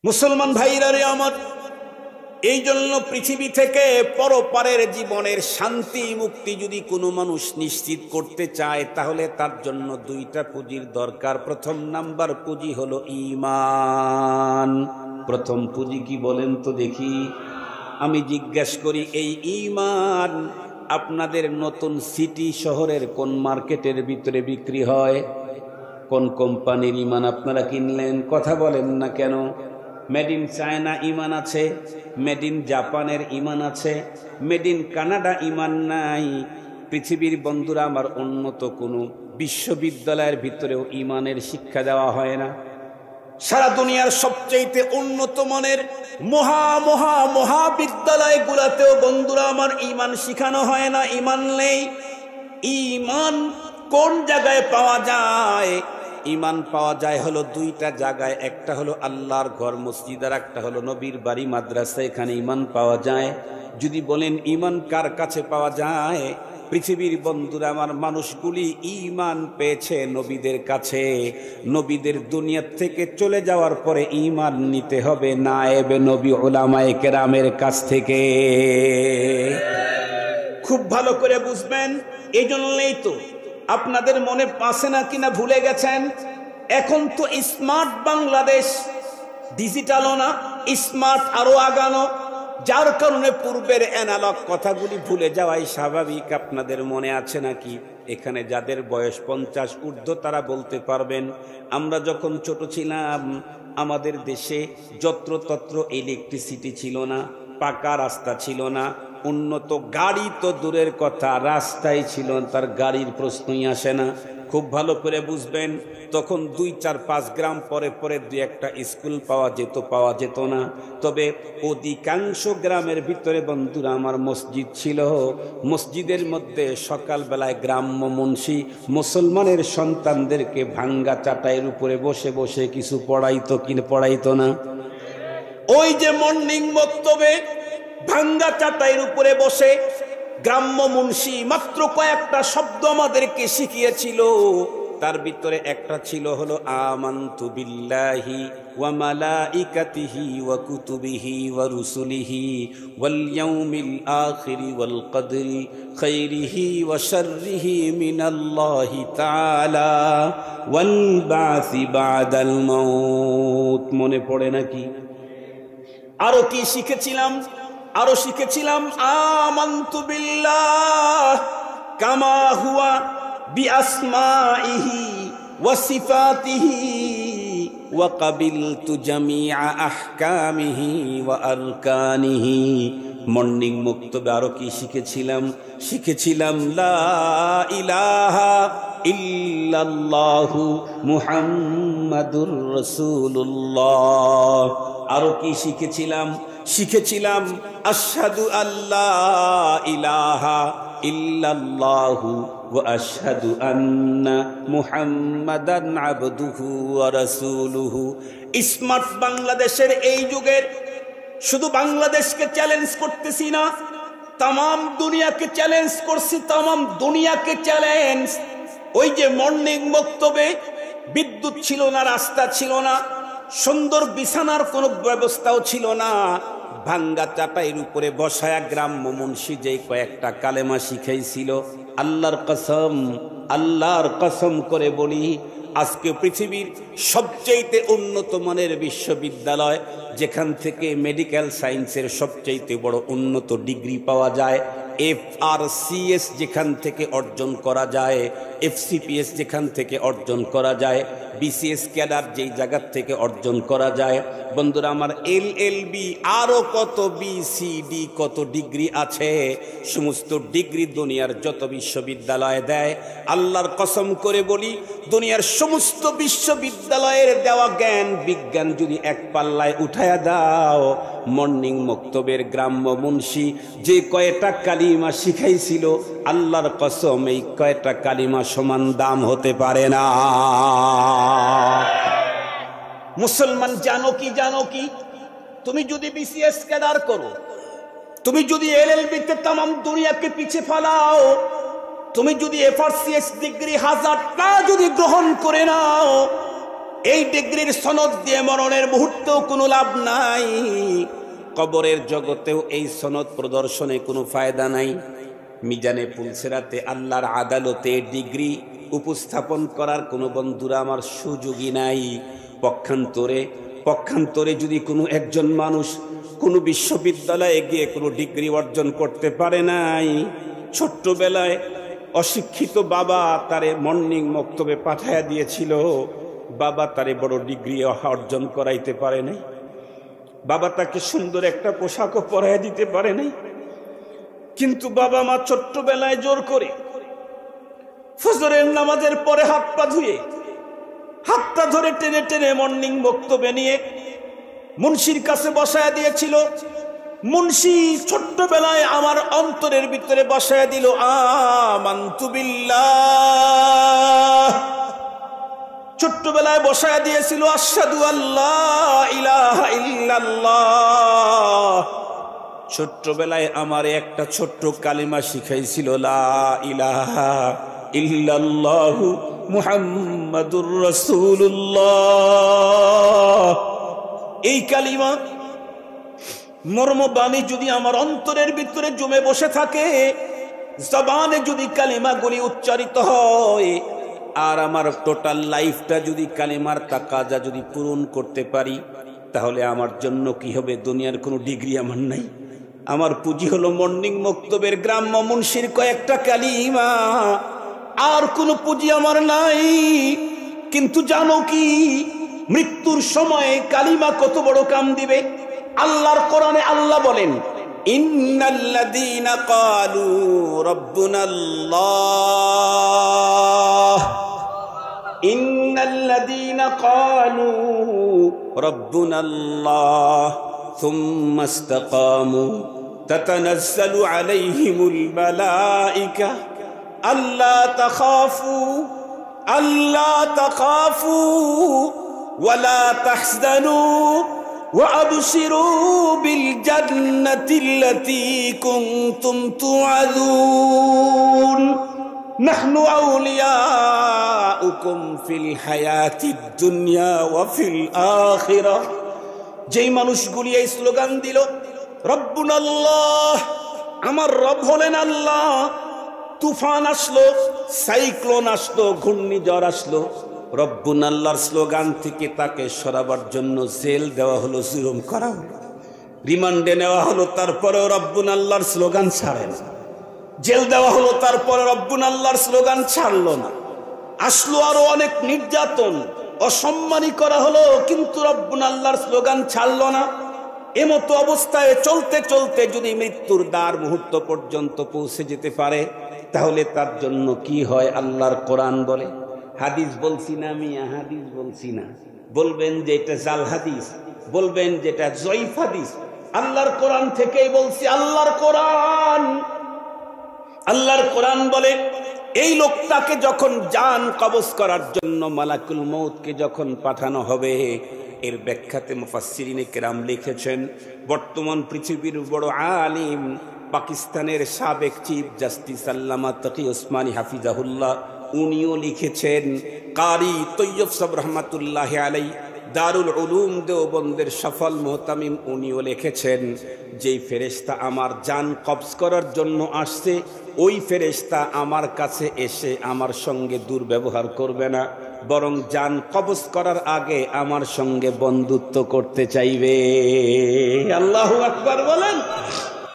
মুসলমান ভাইরা রে আমার, এই জন্য পৃথিবী থেকে পরপারের জীবনের শান্তি মুক্তি যদি কোনো মানুষ নিশ্চিত করতে চায়, তাহলে তার জন্য দুইটা পুঁজির দরকার। প্রথম নাম্বার পুঁজি হলো ঈমান। প্রথম পুঁজি কি বলেন তো দেখি? আমি জিজ্ঞেস করি, এই ঈমান আপনাদের নতুন সিটি শহরের কোন মার্কেটের ভিতরে বিক্রি হয়? কোন কোম্পানির ঈমান আপনারা কিনলেন? কথা বলেন না কেন? মেড ইন চায়না ঈমান আছে, মেড ইন জাপানের ঈমান আছে, মেড ইন কানাডা ঈমান নাই। পৃথিবীর বন্ধুরা আমার, উন্নত কোনো বিশ্ববিদ্যালয়ের ভিতরেও ঈমানের শিক্ষা দেওয়া হয় না। সারা দুনিয়ার সবচেয়ে উন্নত মানের মহাবিদ্যালয়গুলোতেও বন্ধুরা আমার ঈমান শিখানো হয় না, ঈমান নেই। ঈমান কোন জায়গায় পাওয়া যায়? ঈমান পাওয়া যায় হলো দুইটা জায়গায়, একটা হলো আল্লাহর ঘর মসজিদ, আর একটা হলো নবীর বাড়ি মাদ্রাসা। এখানে ঈমান পাওয়া যায়। যদি বলেন ঈমান কার কাছে পাওয়া যায়, পৃথিবীর বন্ধুরা আমার, মানুষগুলি ঈমান পেয়েছে নবীদের কাছে। নবীদের দুনিয়া থেকে চলে যাওয়ার পরে ঈমান নিতে হবে নায়েবে নবী উলামায়ে কেরামের কাছ থেকে। খুব ভালো করে বুঝবেন। এই জন্যই তো আপনাদের মনে আছে না কিনা ভুলে গেছেন, এখন তো স্মার্ট বাংলাদেশ, ডিজিটালও না, স্মার্ট আরো আগানো, যার কারণে পূর্বের অ্যানালগ কথাগুলি ভুলে যাওয়াই স্বাভাবিক। আপনাদের মনে আছে নাকি? এখানে যাদের বয়স 50 ঊর্ধ্ব তারা বলতে পারবেন, আমরা যখন ছোট ছিলাম আমাদের দেশে যত্রতত্র ইলেকট্রিসিটি ছিল না, পাকা রাস্তা ছিল না, উন্নত গাড়ি তো দূরের কথা, রাস্তায় ছিল, তার গাড়ির প্রশ্নই আসে না। খুব ভালো করে বুঝবেন, তখন 2, 4, 5 গ্রাম পরে পরে 2-1টা স্কুল পাওয়া যেত না। তবে অধিকাংশ গ্রামের ভিতরে বন্ধুরা আমার মসজিদ ছিল। মসজিদের মধ্যে সকালবেলায় গ্রাম্য মুন্সি মুসলমানের সন্তানদেরকে ভাঙ্গা চাটাইয়ের উপরে বসে বসে কিছু পড়াইতো না? ওই যে মর্নিং বক্তব্যে ভাঙ্গা চাটাইয়ের উপরে বসে গ্রাম্য মুন্সি মাত্র কয়েকটা শব্দ আমাদেরকে শিখিয়েছিল। তার ভিতরে একটা ছিল হলো আমানতু বিল্লাহি ওয়া মালাইকাতিহি ওয়া কুতুবিহি ওয়া রুসুলিহি ওয়াল ইয়াউমিল আখিরি ওয়াল কদরি খাইরিহি ওয়া শাররিহি মিনাল্লাহি তাআলা ওয়াল বাসি বাদাল মাউত। মনে পড়ে নাকি? আরো কি শিখেছিলাম? আরো শিখেছিলাম আমানতু বিল্লাহ কামা হুয়া বিআসমাইহি ওয়া সিফাতিহি ওয়া কাবিলতু জামিআ আহকামিহি ওয়া আরকানিহি। মর্নিং মুক্তবে আরো কি শিখেছিলাম লা ইলাহা ইল্লাল্লাহু মুহাম্মাদুর রাসূলুল্লাহ। আরো কি শিখেছিলাম আশহাদু আল্লা ইলাহা ইল্লাল্লাহু ওয়া আশহাদু আন্না মুহাম্মাদান আবদুহু ওয়া রাসূলুহু। স্মার্ট বাংলাদেশের এই যুগের শুধু বাংলাদেশকে চ্যালেঞ্জ করতেছি না, তামাম দুনিয়াকে চ্যালেঞ্জ করছি, তামাম দুনিয়াকে চ্যালেঞ্জ। ওই যে মর্নিং বক্তব্যে বিদ্যুৎ ছিল না, রাস্তা ছিল না, সুন্দর বিছানার কোনো ব্যবস্থাও ছিল না, ভাঙ্গা চাটাইয়ের উপরে বসায়া গ্রাম্য মুন্সি যে কয়েকটা কালেমা শিখাইছিল, আল্লাহর কসম করে বলি, আজকে পৃথিবীর সবচেয়ে উন্নত মানের বিশ্ববিদ্যালয়, যেখান থেকে মেডিকেল সায়েন্সের সবচেয়ে বড় উন্নত ডিগ্রি পাওয়া যায়, FRCS যেখান থেকে অর্জন করা যায়, FCPS যেখান থেকে অর্জন করা যায়, BCS ক্যাডার যেই জায়গার থেকে অর্জন করা যায়, বন্ধুরা আমার LLB আরো কত BCD কত ডিগ্রি আছে, সমস্ত ডিগ্রি দুনিয়ার যত বিশ্ববিদ্যালয় দেয়, আল্লাহর কসম করে বলি, দুনিয়ার সমস্ত বিশ্ববিদ্যালয়ের দেওয়া জ্ঞান বিজ্ঞান যদি এক পাল্লায় উঠায়া দাও, মর্নিং মক্তবের গ্রাম্য মুন্সি যে কয়টা কালিমা শিখাইছিল, আল্লাহর কসম এই কয়টা কালিমা সমান দাম হতে পারে না। মুসলমান জানো কি, তুমি যদি BCS ক্যাডার করো, তুমি যদি LLB তে তামাম দুনিয়াকে পিছে ফেলাও, তুমি যদি FRCS ডিগ্রি 1000টা যদি গ্রহণ করে নাও, এই ডিগ্রির সনদ দিয়ে মরণের মুহূর্তেও কোনো লাভ নাই, কবরের জগতেও এই সনদ প্রদর্শনে কোনো ফায়দা নাই। মিজানে পুলসেরাতে আল্লাহর আদালতে ডিগ্রি উপস্থাপন করার কোনো বন্ধুরা আমার সুযোগই নাই। পক্ষান্তরে যদি কোনো একজন মানুষ কোনো বিশ্ববিদ্যালয়ে গিয়ে কোনো ডিগ্রি অর্জন করতে পারে নাই, ছোট্টবেলায় অশিক্ষিত বাবা তারে মর্নিং মক্তবে পাঠাইয়া দিয়েছিল, বাবা তারে বড় ডিগ্রি অর্জন করাইতে পারে নাই, বাবা তাকে সুন্দর একটা পোশাকও পরাইয়া দিতে পারে নাই, কিন্তু বাবা মা ছোট্টবেলায় জোর করে ফজরের নামাজের পরে হাতটা ধরে টেনে টেনে মর্নিং বক্তব্যে নিয়ে মুন্সির কাছে বসায়া দিয়েছিল। মুন্সি ছোট্টবেলায় আমার অন্তরের ভিতরে বসায়া দিল আমানতু বিল্লাহ, ছোট্টবেলায় বসায়া দিয়েছিল আশহাদু আল্লাহ ইলাহা ইল্লাল্লাহ। ছোট্টবেলায় আমার একটা ছোট্ট কালিমা শিখাইছিল লা ইলাহা ইল্লাল্লাহু মুহাম্মাদুর রাসূলুল্লাহ। এই কালিমা মর্মবাণী যদি আমার অন্তরের ভিতরে জমে বসে থাকে, জবানে যদি কালিমাগুলি উচ্চারিত হয়, আর আমার টোটাল লাইফটা যদি কালিমার তাকাজা যদি পূরণ করতে পারি, তাহলে আমার জন্য কি হবে? দুনিয়ার কোনো ডিগ্রি আমার নাই। আমার পুঁজি হলো মর্নিং মক্তবের গ্রাম্য মুন্সির কয়েকটা কালিমা, আর কোনো পুঁজি আমার নাই। কিন্তু জানো কি, মৃত্যুর সময়ে কালিমা কত বড় কাম দিবে? আল্লাহর কোরআনে আল্লাহ বলেন, ইন্নাল্লাযীনা ক্বালু রাব্বুনাল্লাহ, ইন্নাল্লাযীনা ক্বালু রাব্বুনাল্লাহ সুম্মা ইসতাকামু তাতানাজ্জালু আলাইহিমুল মালায়েকা আল্লা তাখাফু ওয়ালা তাহজানু وأبشروا بالجنة التي كنتم توعدون نحن أولياؤكم في الحياة الدنيا وفي الآخرة। যেই মানুষগুলি এই স্লোগান দিল রব্বুনাল্লাহ, আমার রব হলেন আল্লাহ, তুফান আসলো, সাইক্লোন আসলো, ঘূর্ণিঝড় আসলো, রব্বুন আল্লাহর স্লোগান থেকে তাকে সরাবার জন্য জেল দেওয়া হলো, জুলুম করা হলো, রিমান্ডে নেওয়া হলো, তারপরেও রব্বুন আল্লাহর স্লোগান ছাড়ে না। জেল দেওয়া হলো, তারপরে রব্বুন আল্লাহর স্লোগান ছাড়লো না। আসলো আরো অনেক নির্যাতন, অসম্মানী করা হলো, কিন্তু রব্বুন আল্লাহর স্লোগান ছাড়লো না। এমতো অবস্থায় চলতে চলতে যদি মৃত্যুর দ্বার মুহূর্ত পর্যন্ত পৌঁছে যেতে পারে, তাহলে তার জন্য কি হয়? আল্লাহর কোরআন বলে, হাদিস বলছি না মিয়া, হাদিস বলছি না, বলবেন যে এটা জাল হাদিস, বলবেন যেটা জয়ীফ হাদিস, আল্লাহর কোরআন থেকেই বলছি। আল্লাহর কোরআন বলে, এই লোকটাকে যখন জান কবজ করার জন্য মালাকুল মউতকে যখন পাঠানো হবে, এর ব্যাখ্যাতে মুফাসসিরিনে কেরাম লিখেছেন, বর্তমান পৃথিবীর বড় আলিম পাকিস্তানের সাবেক চিফ জাস্টিস আল্লামা তকি ওসমানী হাফিজাহুল্লাহ, উনিও লিখেছেন, কারি তৈয়ব সাহেব রহমাতুল্লাহ আলাই, দারুল উলুম দেওবন্দের সফল মোহতামিম, উনিও লিখেছেন, যেই ফেরেশতা আমার জান কবজ করার জন্য আসছে, ওই ফেরেশতা আমার কাছে এসে আমার সঙ্গে দুর্ব্যবহার করবে না, বরং জান কবজ করার আগে আমার সঙ্গে বন্ধুত্ব করতে চাইবে। আল্লাহু আকবার বলেন।